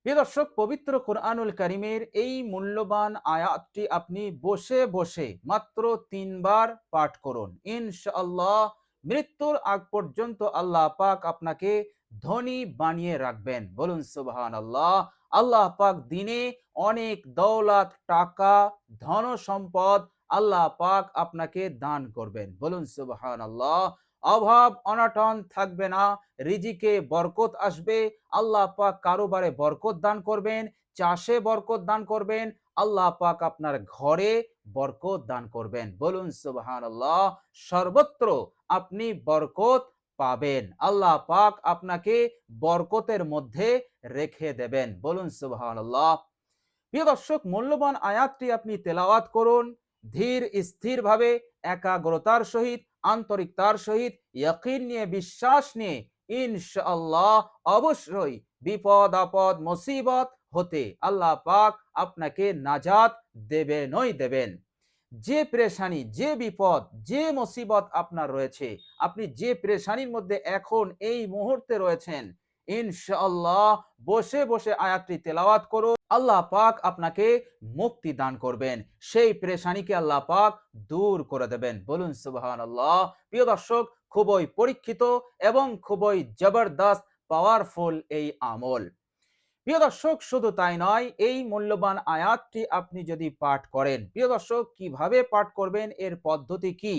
প্রিয় দর্শক, পবিত্র কোরআনুল কারীমের এই মূল্যবান আয়াতটি আপনি বসে বসে মাত্র ৩ বার পাঠ করুন। ইনশাআল্লাহ মৃত্যুর আগ পর্যন্ত আল্লাহ পাক আপনাকে ধনী বানিয়ে রাখবেন। বলুন সুবহানাল্লাহ। আল্লাহ পাক দিনে অনেক দৌলত, টাকা, ধন সম্পদ আল্লাহ পাক আপনাকে দান করবেন। বলুন সুবহানাল্লাহ। অভাব অনটন থাকবে না, রিজিকে বরকত আসবে। আল্লাহ পাক কারোবারে বরকত দান করবেন, চাষে বরকত দান করবেন। আল্লাহ পাক আপনার ঘরে বরকত দান করবেন। বলুন সুবহানাল্লাহ। সর্বত্র আপনি বরকত পাবেন। আল্লাহ পাক আপনাকে বরকতের মধ্যে রেখে দেবেন। বলুন সুবহানাল্লাহ। প্রিয় দর্শক, মূল্যবান আয়াতটি আপনি তেলাওয়াত করুন ধীর স্থিরভাবে, একাগ্রতার সহিত, আন্তরিকতার সহিত, ইয়াকিন নিয়ে, বিশ্বাস নিয়ে। ইনশাআল্লাহ অবশ্যই বিপদ আপদ মুসিবত হতে আল্লাহ পাক আপনাকে নাজাত দেবেনই দেবেন। যে পেরেশানি, যে বিপদ, যে মুসিবত আপনার রয়েছে, আপনি যে পেরেশানির মধ্যে এখন এই মুহূর্তে রয়েছেন, ইনশাআল্লাহ বসে বসে আয়াতটি তেলাওয়াত করুন। আল্লাহ পাক আপনাকে মুক্তি দান করবেন, সেই পেরেশানিকে আল্লাহ পাক দূর করে দেবেন। বলুন সুবহানাল্লাহ। প্রিয় দর্শক, খুবই পরীক্ষিত এবং খুবই জবরদস্ত পাওয়ারফুল এই আমল। প্রিয় দর্শক, শুধু তাই নয়, এই মূল্যবান আয়াতটি আপনি যদি পাঠ করেন, প্রিয় দর্শক কিভাবে পাঠ করবেন, এর পদ্ধতি কি,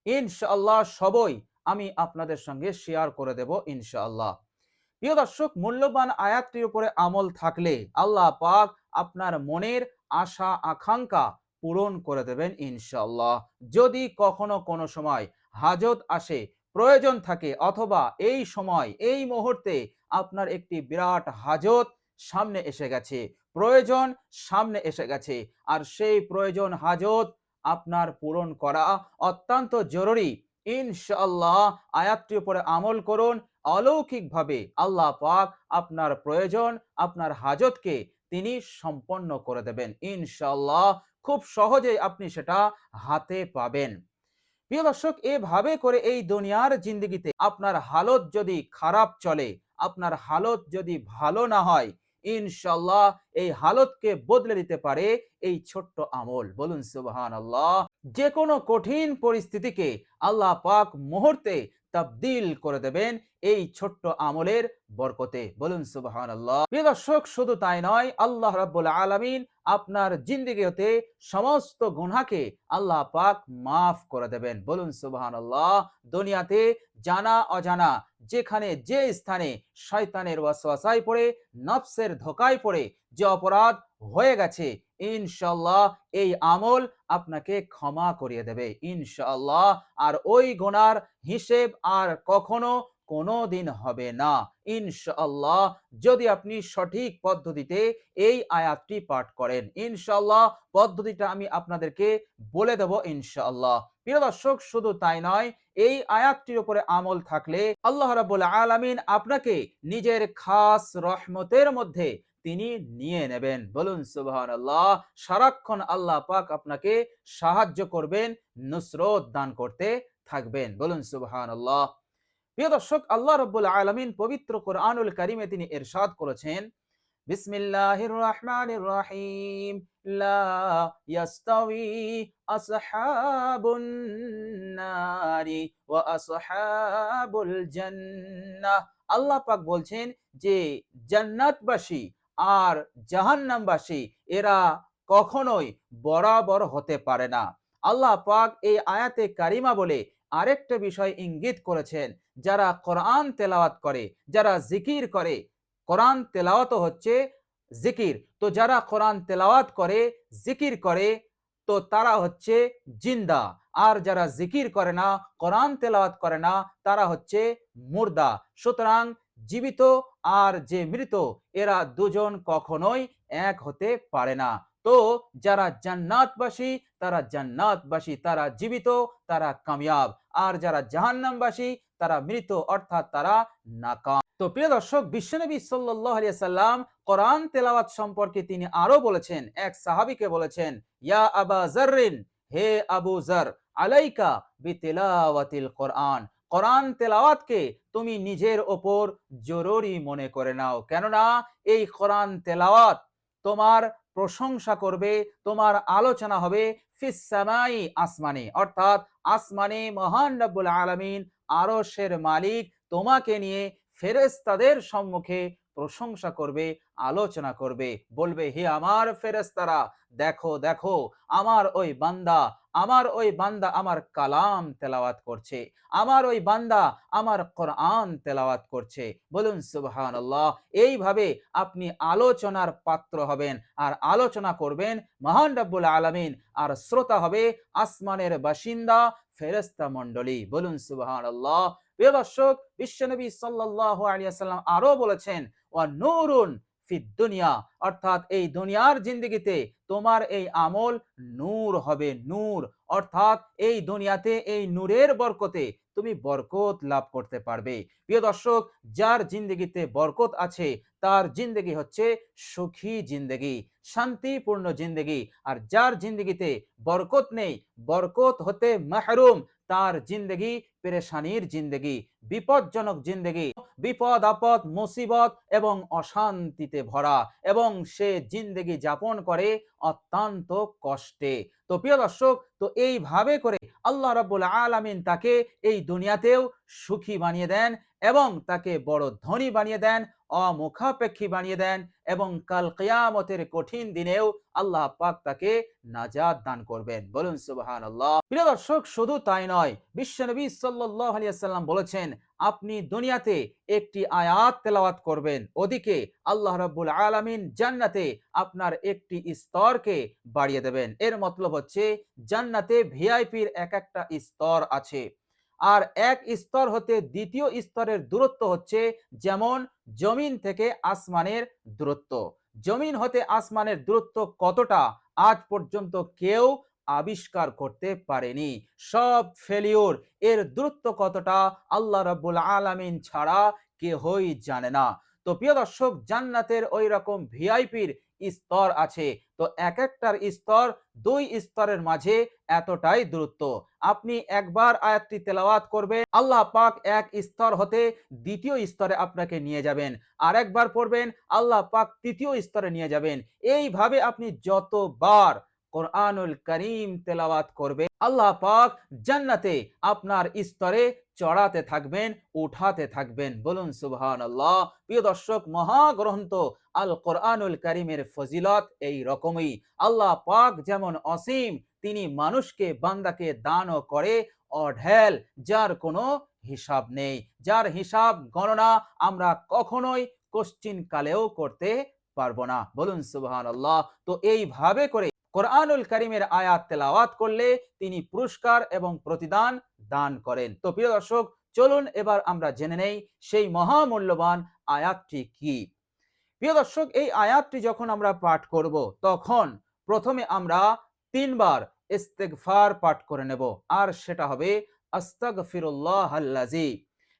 ইনশাআল্লাহ সবই আমি আপনাদের সঙ্গে শেয়ার করে দেব ইনশাআল্লাহ। প্রিয় দর্শক, মূল্যবান আয়াতটির উপরে আমল থাকলে আল্লাহ পাক আপনার মনের আশা আকাঙ্ক্ষা পূরণ করে দেবেন ইনশাআল্লাহ। যদি কখনো কোনো সময় হাজত আসে, প্রয়োজন থাকে, অথবা এই সময় এই মুহূর্তে আপনার একটি বিরাট হাজত সামনে এসে গেছে, প্রয়োজন সামনে এসে গেছে, আর সেই প্রয়োজন হাজত আপনার পূরণ করা অত্যন্ত জরুরি, ইনশাআল্লাহ আয়াতটির উপরে আমল করুন। অলৌকিকভাবে আল্লাহ পাক আপনার প্রয়োজন, আপনার হাজতকে তিনি সম্পন্ন করে দেবেন ইনশাআল্লাহ। খুব সহজেই আপনি সেটা হাতে পাবেন। প্রিয় দর্শক, এভাবে করে এই দুনিয়ার জিন্দগিতে আপনার হালত যদি খারাপ চলে, আপনার হালত যদি ভালো না হয়, ইনশাআল্লাহ এই হালতকে বদলে দিতে পারে এই ছোট্ট আমল। বলুন সুবহানাল্লাহ। যে কোনো কঠিন পরিস্থিতিকে আল্লাহ পাক মুহূর্তে তাবদীল করে দেবেন এই ছোট্ট আমলের বরকতে। বলুন সুবহানাল্লাহ। প্রিয় দর্শক, শুধু তাই নয়, আল্লাহ রাব্বুল আলামিন আপনার জিন্দেগিতে সমস্ত গুনাহকে আল্লাহ পাক মাফ করে দেবেন। বলুন সুবহানাল্লাহ। দুনিয়াতে জানা অজানা যেখানে যে স্থানে শয়তানের ওয়াসওয়াসায় পড়ে, নফসের ধোকায় পড়ে যে অপরাধ হয়ে গেছে, ইনশাআল্লাহ এই আমল আপনাকে ক্ষমা করিয়ে দেবে ইনশাআল্লাহ। আর ওই গুনার হিসেব আর কখনো কোনো দিন হবে না ইনশাআল্লাহ, যদি আপনি সঠিক পদ্ধতিতে এই আয়াতটি পাঠ করেন। ইনশাআল্লাহ পদ্ধতিটা আমি আপনাদেরকে বলে দেব ইনশাআল্লাহ। প্রিয় দর্শক, শুধু তাই নয়, এই আয়াতটির উপরে আমল থাকলে আল্লাহ রাব্বুল আলামিন আপনাকে নিজের খাস রহমতের মধ্যে তিনি নিয়ে নেবেন। বলুন সুবহানাল্লাহ। সারাক্ষণ আল্লাহ পাক আপনাকে সাহায্য করবেন, নুসরত দান করতে থাকবেন। বলুন সুবহানাল্লাহ। প্রিয় দর্শক, আল্লাহ রাব্বুল আলামিন পবিত্র কোরআনুল কারীমে তিনি ইরশাদ করেছেন, বিসমিল্লাহির রহমানির রহিম, লা ইয়াস্তাউই আসহাবুন নারি ওয়া আসহাবুল জান্নাহ। আল্লাহ পাক বলছেন যে জান্নাতবাসী আর জাহান্নামবাসী এরা কখনোই বরাবর হতে পারে না। আল্লাহ পাক এই আয়াতে কারিমা বলে আরেকটা বিষয় ইঙ্গিত করেছেন, যারা কোরআন তেলাওয়াত করে, যারা জিকির করে, কোরআন তেলাওয়াত হচ্ছে জিকির, তো যারা কোরআন তেলাওয়াত করে, জিকির করে, তো তারা হচ্ছে জিন্দা। আর যারা জিকির করে না, কোরআন তেলাওয়াত করে না, তারা হচ্ছে মুর্দা। সুতরাং জীবিত আর যে মৃত, এরা দুজন কখনোই এক হতে পারে না। তো যারা জান্নাতবাসী তারা জান্নাতবাসী, তারা জীবিত, তারা কামিয়াব। আর যারা জাহান্নামবাসী তারা মৃত, অর্থাৎ তারা নাকাম। তো প্রিয় দর্শক, বিশ্বনবী সাল্লাল্লাহু আলাইহি সাল্লাম কোরআন তেলাওয়াত সম্পর্কে তিনি আরো বলেছেন, এক সাহাবীকে বলেছেন, ইয়া আবা যাররিন, হে আবু যার, আলাইকা বিতিলাওয়াতিল কোরআন, কোরআন তেলাওয়াতকে তুমি নিজের ওপর জরুরি মনে করে নাও, কেননা এই কোরআন তেলাওয়াত তোমার প্রশংসা করবে, তোমার আলোচনা হবে ফিস সামাই, আসমানে, অর্থাৎ আসমানে মহান রব্বুল আলামিন আরশের মালিক তোমাকে নিয়ে ফেরেশতাদের সম্মুখে প্রশংসা করবে, আলোচনা করবে, বলবে হে আমার ফেরেশতারা, দেখো দেখো আমার ওই বান্দা, আমার ওই বান্দা আমার কালাম তেলাওয়াত করছে, আমার ওই বান্দা আমার কোরআন তেলাওয়াত করছে। বলুন সুবহানাল্লাহ। এইভাবে আপনি আলোচনার পাত্র হবেন, আর আলোচনা করবেন মহান রব্বুল আলামিন, আর শ্রোতা হবে আসমানের বাসিন্দা ফেরেশতা মণ্ডলী। বলুন সুবহানাল্লাহ। প্রিয় দর্শক, বিশ্বনবী সাল্লাল্লাহু আলাইহি ওয়াসাল্লাম আরো বলেছেন ওয়া নূরুন ফিদ দুনিয়া, অর্থাৎ এই দুনিয়ার জিন্দেগিতে তোমার এই আমল নূর হবে, নূর, অর্থাৎ এই দুনিয়াতে এই নূরের বরকতে তুমি বরকত লাভ করতে পারবে। প্রিয় দর্শক, যার জিন্দেগিতে বরকত আছে তার জিন্দেগি হচ্ছে সুখী জিন্দেগি, শান্তিপূর্ণ জিন্দেগি। আর যার জিন্দেগিতে বরকত নেই, বরকত হতে মাহরুম, তার জিন্দেগি পেরেশানির জিন্দেগি, বিপজ্জনক জিন্দেগি, বিপদ আপদ মুসিবত এবং অশান্তিতে ভরা, এবং সে জিন্দেগি যাপন করে অত্যন্ত কষ্টে। তো প্রিয় দর্শক, তো এইভাবে করে আল্লাহ রাব্বুল আলামিন তাকে এই দুনিয়াতেও সুখী বানিয়ে দেন এবং তাকে বড় ধনী বানিয়ে দেন, অমুখাপেক্ষী বানিয়ে দেন, এবং কাল কিয়ামতের কঠিন দিনেও আল্লাহ পাক তাকে নাজাত দান করবেন। বলুন সুবহানাল্লাহ। প্রিয় দর্শক, শুধু তাই নয়, বিশ্বনবী সাল্লাল্লাহু আলাইহি ওয়াসাল্লাম বলেছেন আপনি দুনিয়াতে একটি আয়াত তেলাওয়াত করবেন, ওদিকে আল্লাহ রাব্বুল আলামিন জান্নাতে আপনার একটি স্তরকে বাড়িয়ে দেবেন। এর মতলব হচ্ছে জান্নাতে ভিআইপির এক একটা স্তর আছে, আর এক স্তর হতে দ্বিতীয় স্তরের দূরত্ব হচ্ছে যেমন জমিন থেকে আসমানের দূরত্ব। জমিন হতে আসমানের দূরত্ব কতটা আজ পর্যন্ত কেউ আবিষ্কার করতে পারেনি। সব ফেলিওর, এর দূরত্ব কতটা আল্লাহ রাব্বুল আলামিন ছাড়া কেউই জানে না। তো প্রিয় দর্শক, জান্নাতের ওই রকম ভিআইপির স্তর আছে, তো এক একটার স্তর দুই স্তরের মাঝে এতটাই দূরত্ব। আপনি একবার আয়াতটি তেলাওয়াত করবেন, আল্লাহ পাক এক স্তর হতে দ্বিতীয় স্তরে আপনাকে নিয়ে যাবেন, আর একবার পড়বেন আল্লাহ পাক তৃতীয় স্তরে নিয়ে যাবেন। এইভাবে আপনি যতবার কোরআনুল কারীম তেলাওয়াত করবেন, আল্লাহ পাক জান্নাতে আপনার স্তরে চড়াতে থাকবেন, উঠাতে থাকবেন। বলুন সুবহানাল্লাহ। প্রিয় দর্শক, মহাগ্রন্থ আল কোরআনুল কারীমের ফজিলত এই রকমই। আল্লাহ পাক যেমন অসীম, তিনি মানুষকে বান্দাকে দানও করে অঢেল, যার কোনো হিসাব নেই, যার হিসাব গণনা আমরা কখনোই কোশ্চিন কালেও করতে পারবো না। বলুন সুবহানাল্লাহ। তো এইভাবে করে কোরআনুল কারীমের আয়াত তেলাওয়াত করলে তিনি পুরস্কার এবং প্রতিদান দান করেন। তো প্রিয় দর্শক, চলুন এবার আমরা জেনে নেই সেই মহামূল্যবান আয়াতটি কি। প্রিয় দর্শক, এই আয়াতটি যখন আমরা পাঠ করব তখন প্রথমে আমরা তিনবার ইস্তেগফার পাঠ করে নেব, আর সেটা হবে আস্তাগফিরুল্লাহাল্লাযী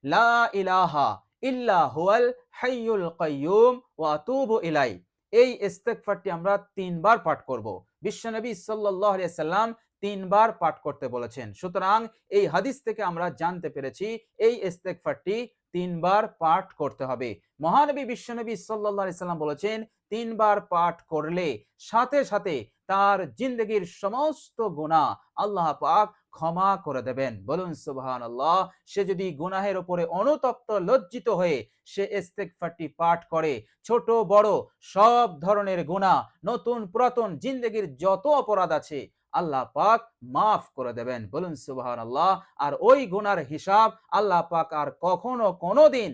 লা ইলাহা ইল্লা হুয়াল হাইয়ুল কাইয়্যুম ওয়া আতুবু ইলাই। এই ইস্তেগফারটি আমরা তিনবার পাঠ করব। বিশ্বনবী সাল্লাল্লাহু আলাইহি সাল্লাম তিনবার পাঠ করতে বলেছেন, সুতরাং এই হাদিস থেকে আমরা জানতে পেরেছি এই ইস্তেগফারটি তিনবার পাঠ করতে হবে। মহানবী বিশ্বনবী সাল্লাল্লাহু আলাইহি সাল্লাম বলেছেন তিনবার পাঠ করলে সাথে সাথে তার জিন্দগির সমস্ত গুনাহ আল্লাহ পাক ক্ষমা করে দেবেন। বলুন সুবহানাল্লাহ। সে যদি গুনাহের উপরে অনুতপ্ত লজ্জিত হয়ে সে ইস্তেগফারটি পাঠ করে, ছোট বড় সব ধরনের গুনাহ, নতুন পুরাতন জিন্দগির যত অপরাধ আছে আল্লাহ পাক মাফ করে দেবেন। বলুন সুবহানাল্লাহ। আর ওই গুনার হিসাব আল্লাহ পাক আর কখনো কোনোদিন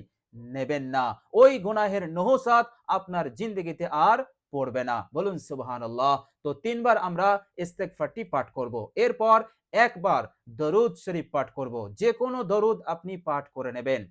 নেবেন না, ওই গুনাহের নহুসাত আপনার জিন্দগিতে আর পড়বে না। বলুন সুবহানাল্লাহ। তো তিনবার আমরা ইস্তেগফারটি পাঠ করব, এরপর একবার দরুদ শরীফ পাঠ করব। যে কোনো দরুদ আপনি পাঠ করে নেবেন।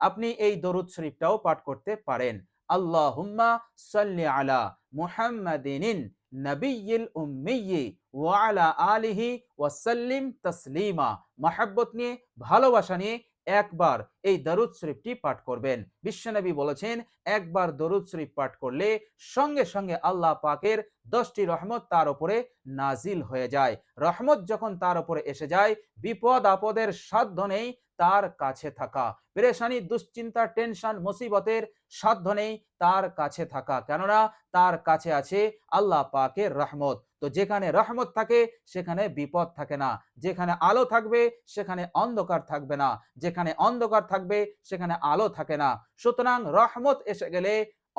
আপনি এই দরুদ শরীফটাও পাঠ করতে পারেন। আল্লাহুম্মা সাল্লি আলা মুহাম্মাদিন নবিয়্যিল উম্মিয়্যি ওয়া আলা আলিহি ওয়া সাল্লিম তাসলিমা। মহব্বত নিয়ে, ভালোবাসা নিয়ে একবার এই দরুদ শরীফটি পাঠ করবেন। বিশ্বনবী বলেছেন একবার দরুদ শরীফ পাঠ করলে সঙ্গে সঙ্গে আল্লাহ পাকের 10টি রহমত তার উপরে নাজিল হয়ে যায়। রহমত যখন তার উপরে এসে যায়, বিপদ আপদের সাধ্য নেই তার কাছে থাকা, পেরেশানি, দুশ্চিন্তা, টেনশন, মুসিবতের সাধ্য নেই তার কাছে থাকা, কেননা তার কাছে আছে আল্লাহ পাকের রহমত। তো যেখানে রহমত থাকে সেখানে বিপদ থাকে না, যেখানে আলো থাকবে সেখানে অন্ধকার থাকবে না, যেখানে অন্ধকার থাকবে সেখানে আলো থাকে না। সুতরাং রহমত এসে গেলে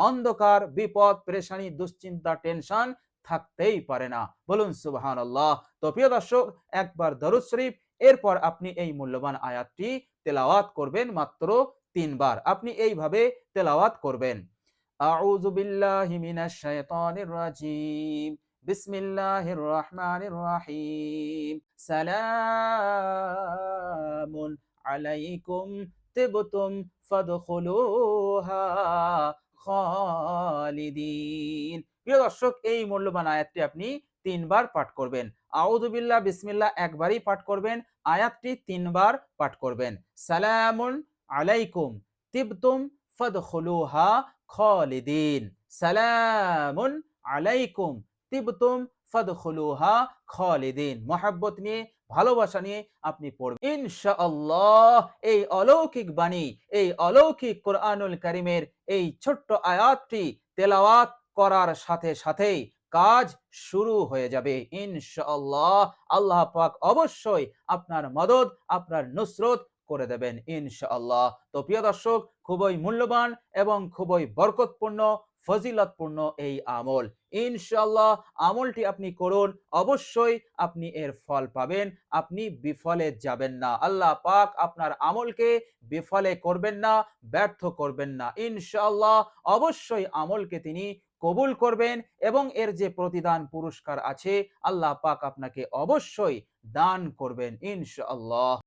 অন্ধকার, বিপদ, পেরেশানি, দুশ্চিন্তা, টেনশন থাকতেই পারে না। বলুন সুবহানাল্লাহ। তো প্রিয় দর্শক, একবার দরুদ শরীফ, এরপর আপনি এই মূল্যবান আয়াতটি তেলাওয়াত করবেন মাত্র 3 বার। আপনি এইভাবে তেলাওয়াত করবেন: আউযু বিল্লাহি মিনাশ শাইতানির রাজীম, বিসমিল্লাহির রহমানির রহিম, সালামুন আলাইকুম তিবতুম ফাদখুলুহা খালিদিন। প্রিয় দর্শক, এই মূল্যবান আয়াতটি আপনি 3 বার পাঠ করবেন। আউযু বিল্লাহ, বিসমিল্লাহ একবারই পাঠ করবেন, আয়াতটি 3 বার পাঠ করবেন। সালামুন আলাইকুম তিবতুম ফাদখুলুহা খালিদিন, সালামুন আলাইকুম তিবতুম ফাদখুলুহা খালিদিন। মহব্বত নিয়ে, ভালোবাসা নিয়ে আপনি পড়বেন ইনশাআল্লাহ। এই অলৌকিক বাণী, এই অলৌকিক কোরআনুল কারীমের এই ছোট্ট আয়াতটি তেলাওয়াত করার সাথে সাথেই কাজ শুরু হয়ে যাবে ইনশাআল্লাহ। আল্লাহ পাক অবশ্যই আপনার মদদ, আপনার নুসরত করে দেবেন ইনশাআল্লাহ। তো প্রিয় দর্শক, খুবই মূল্যবান এবং খুবই বরকতপূর্ণ, ফজিলতপূর্ণ এই আমল। ইনশাআল্লাহ আমলটি আপনি করুন, অবশ্যই আপনি এর ফল পাবেন, আপনি বিফলে যাবেন না। আল্লাহ পাক আপনার আমলকে বিফলে করবেন না, ব্যর্থ করবেন না ইনশাআল্লাহ। অবশ্যই আমলকে তিনি কবুল করবেন এবং এর যে প্রতিদান পুরস্কার আছে আল্লাহ পাক আপনাকে অবশ্যই দান করবেন ইনশাআল্লাহ।